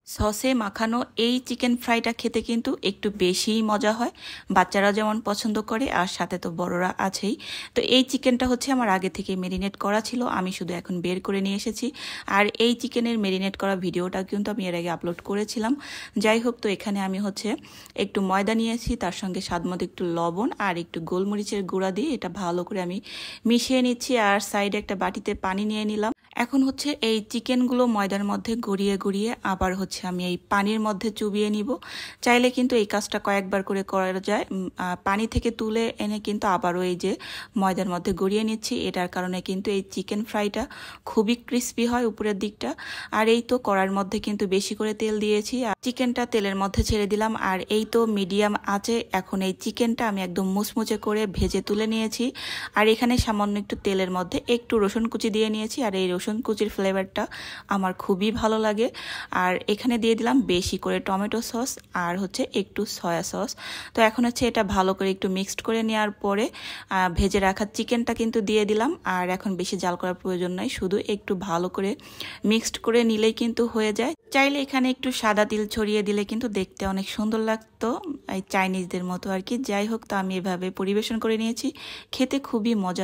সসে মাখানো এই চিকেন ফ্রাইটা খেতে কিন্তু একটু বেশিই মজা হয়। বাচ্চারা যেমন পছন্দ করে আর সাথে তো বড়রা আছেই। তো এই চিকেনটা হচ্ছে আমার আগে থেকে মেরিনেট করা ছিল, আমি শুধু এখন বের করে নিয়ে এসেছি। আর এই চিকেনের মেরিনেট করা ভিডিওটা কিন্তু আমি এর আগে আপলোড করেছিলাম। যাই হোক, তো এখানে আমি হচ্ছে একটু ময়দা নিয়েছি, তার সঙ্গে স্বাদমতো একটু লবণ আর একটু গোলমরিচের গুঁড়া দিয়ে এটা ভালো করে আমি মিশিয়ে নিচ্ছি। আর সাইডে একটা বাটিতে পানি নিয়ে নিলাম। এখন হচ্ছে এই চিকেনগুলো ময়দার মধ্যে গড়িয়ে গড়িয়ে আবার হচ্ছে আমি এই পানির মধ্যে চুবিয়ে নিব। চাইলে কিন্তু এই কাজটা কয়েকবার করে করা যায়। পানি থেকে তুলে এনে কিন্তু আবারও এই যে ময়দার মধ্যে গড়িয়ে নিচ্ছি। এটার কারণে কিন্তু এই চিকেন ফ্রাইটা খুবই ক্রিস্পি হয় উপরের দিকটা। আর এই তো কড়ার মধ্যে কিন্তু বেশি করে তেল দিয়েছি আর চিকেনটা তেলের মধ্যে ছেড়ে দিলাম। আর এই তো মিডিয়াম আঁচে এখন এই চিকেনটা আমি একদম মুচমুচে করে ভেজে তুলে নিয়েছি। আর এখানে সামান্য একটু তেলের মধ্যে একটু রসুন কুচি দিয়ে নিয়েছি, আর এই রসুন কুচির ফ্লেভারটা আমার খুবই ভালো লাগে। আর এখানে দিয়ে দিলাম বেশি করে টমেটো সস আর হচ্ছে একটু সয়া সস। তো এখন হচ্ছে এটা ভালো করে একটু মিক্সড করে নেওয়ার পরে ভেজে রাখা চিকেনটা কিন্তু দিয়ে দিলাম। আর এখন বেশি জাল করার প্রয়োজন নাই, শুধু একটু ভালো করে মিক্সড করে নিলেই কিন্তু হয়ে যায়। চাইলে এখানে একটু সাদা তিল ছড়িয়ে দিলে কিন্তু দেখতে অনেক সুন্দর লাগতো, এই চাইনিজদের মতো আর কি। যাই হোক, তো আমি এভাবে পরিবেশন করে নিয়েছি, খেতে খুবই মজা।